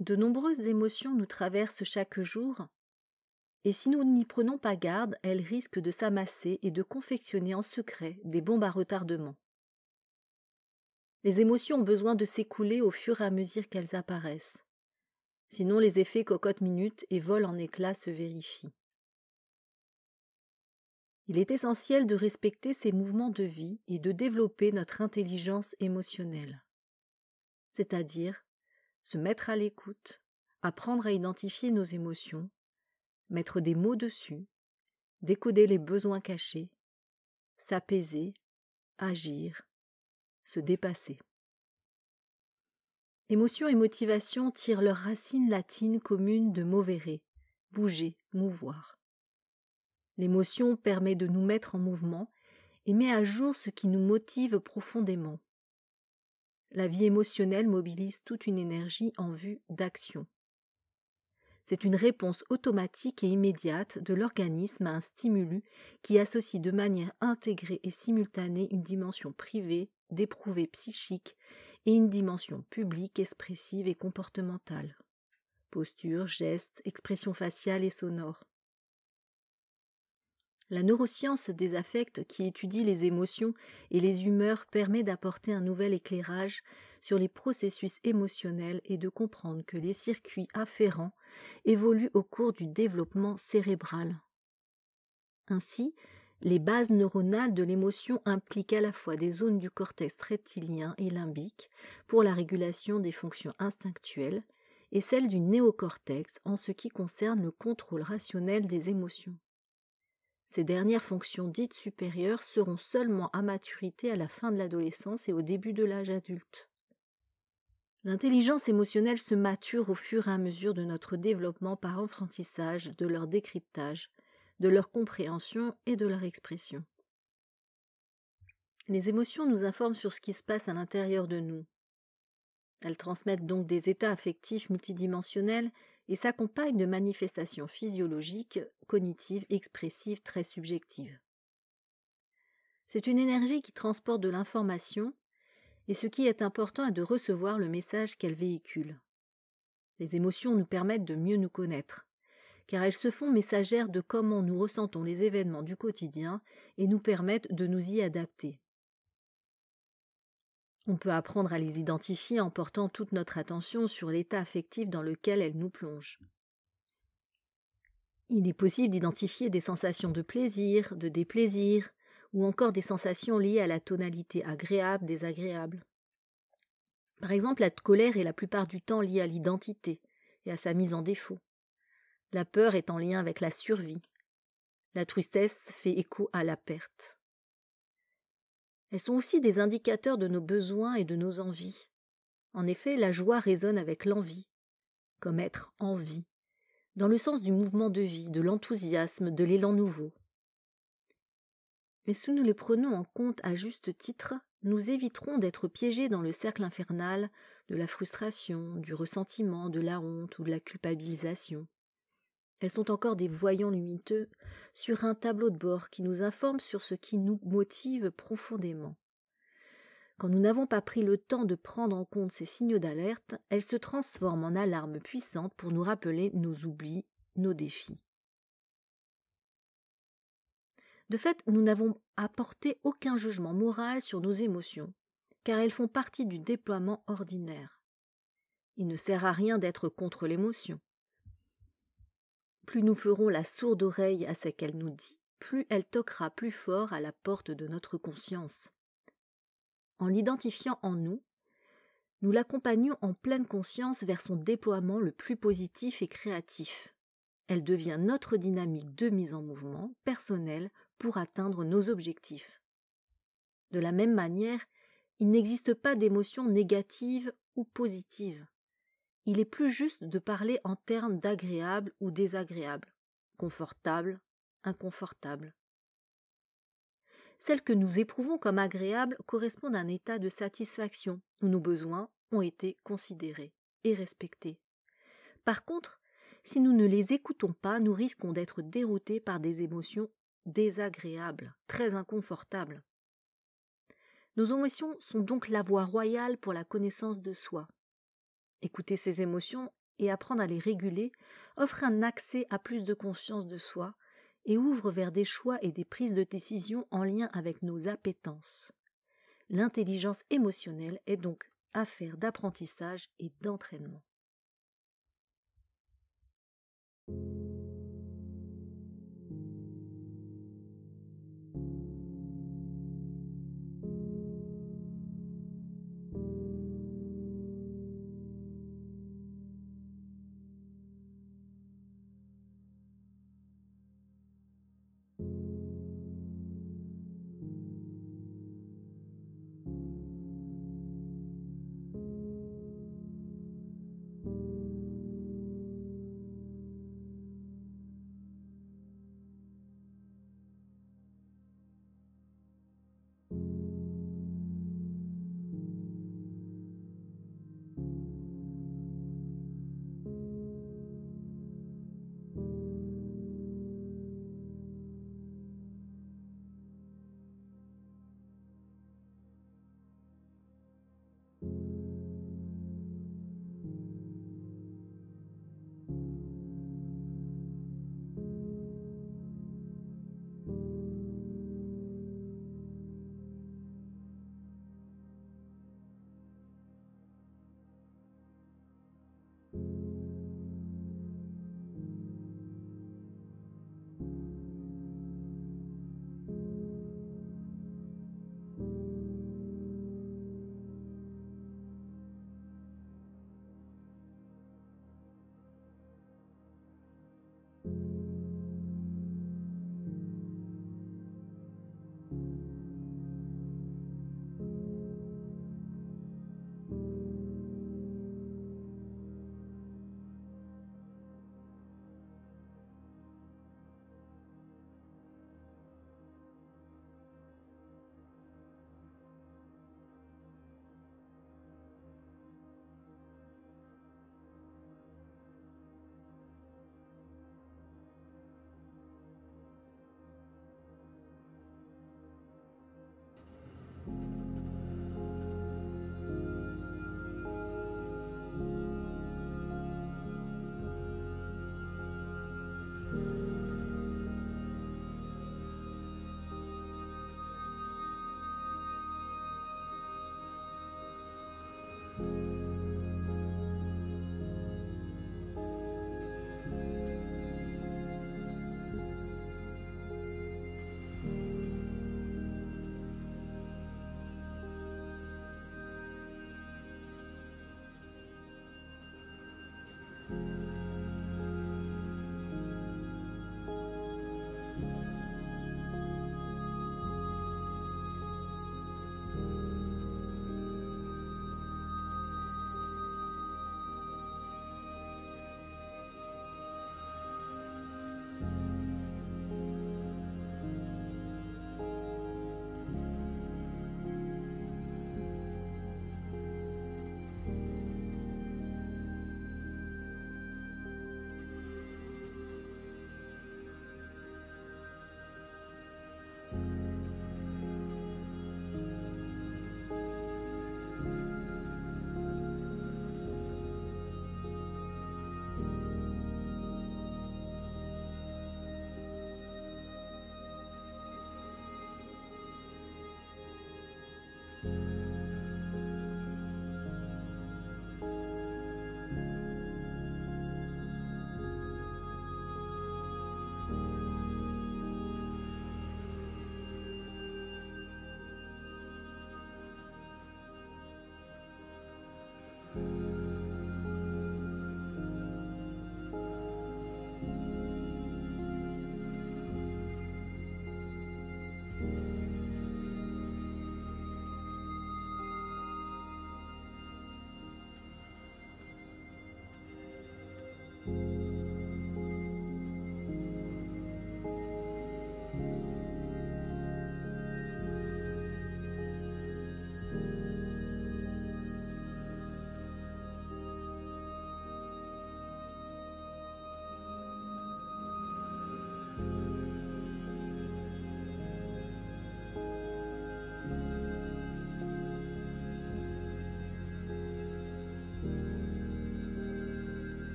De nombreuses émotions nous traversent chaque jour, et si nous n'y prenons pas garde, elles risquent de s'amasser et de confectionner en secret des bombes à retardement. Les émotions ont besoin de s'écouler au fur et à mesure qu'elles apparaissent. Sinon, les effets cocotte-minute et vol en éclats se vérifient. Il est essentiel de respecter ces mouvements de vie et de développer notre intelligence émotionnelle. C'est-à-dire se mettre à l'écoute, apprendre à identifier nos émotions, mettre des mots dessus, décoder les besoins cachés, s'apaiser, agir, se dépasser. Émotion et motivation tirent leurs racines latines communes de movere, bouger, mouvoir. L'émotion permet de nous mettre en mouvement et met à jour ce qui nous motive profondément. La vie émotionnelle mobilise toute une énergie en vue d'action. C'est une réponse automatique et immédiate de l'organisme à un stimulus qui associe de manière intégrée et simultanée une dimension privée, d'éprouvée psychique et une dimension publique, expressive et comportementale. Posture, gestes, expression faciale et sonore. La neuroscience des affects qui étudie les émotions et les humeurs permet d'apporter un nouvel éclairage sur les processus émotionnels et de comprendre que les circuits afférents évoluent au cours du développement cérébral. Ainsi, les bases neuronales de l'émotion impliquent à la fois des zones du cortex reptilien et limbique pour la régulation des fonctions instinctuelles et celles du néocortex en ce qui concerne le contrôle rationnel des émotions. Ces dernières fonctions dites supérieures seront seulement à maturité à la fin de l'adolescence et au début de l'âge adulte. L'intelligence émotionnelle se mature au fur et à mesure de notre développement par apprentissage, de leur décryptage, de leur compréhension et de leur expression. Les émotions nous informent sur ce qui se passe à l'intérieur de nous. Elles transmettent donc des états affectifs multidimensionnels et s'accompagnent de manifestations physiologiques, cognitives, expressives très subjectives. C'est une énergie qui transporte de l'information et ce qui est important est de recevoir le message qu'elle véhicule. Les émotions nous permettent de mieux nous connaître, car elles se font messagères de comment nous ressentons les événements du quotidien et nous permettent de nous y adapter. On peut apprendre à les identifier en portant toute notre attention sur l'état affectif dans lequel elles nous plongent. Il est possible d'identifier des sensations de plaisir, de déplaisir, ou encore des sensations liées à la tonalité agréable, désagréable. Par exemple, la colère est la plupart du temps liée à l'identité et à sa mise en défaut. La peur est en lien avec la survie. La tristesse fait écho à la perte. Elles sont aussi des indicateurs de nos besoins et de nos envies. En effet, la joie résonne avec l'envie, comme être en vie, dans le sens du mouvement de vie, de l'enthousiasme, de l'élan nouveau. Mais si nous les prenons en compte à juste titre, nous éviterons d'être piégés dans le cercle infernal de la frustration, du ressentiment, de la honte ou de la culpabilisation. Elles sont encore des voyants lumineux sur un tableau de bord qui nous informe sur ce qui nous motive profondément. Quand nous n'avons pas pris le temps de prendre en compte ces signaux d'alerte, elles se transforment en alarmes puissantes pour nous rappeler nos oublis, nos défis. De fait, nous n'avons apporté aucun jugement moral sur nos émotions, car elles font partie du déploiement ordinaire. Il ne sert à rien d'être contre l'émotion. Plus nous ferons la sourde oreille à ce qu'elle nous dit, plus elle toquera plus fort à la porte de notre conscience. En l'identifiant en nous, nous l'accompagnons en pleine conscience vers son déploiement le plus positif et créatif. Elle devient notre dynamique de mise en mouvement personnelle pour atteindre nos objectifs. De la même manière, il n'existe pas d'émotions négatives ou positives. Il est plus juste de parler en termes d'agréable ou désagréable, confortable, inconfortable. Celles que nous éprouvons comme agréables correspondent à un état de satisfaction où nos besoins ont été considérés et respectés. Par contre, si nous ne les écoutons pas, nous risquons d'être déroutés par des émotions désagréables, très inconfortables. Nos émotions sont donc la voie royale pour la connaissance de soi. Écouter ces émotions et apprendre à les réguler offre un accès à plus de conscience de soi et ouvre vers des choix et des prises de décision en lien avec nos appétences. L'intelligence émotionnelle est donc affaire d'apprentissage et d'entraînement.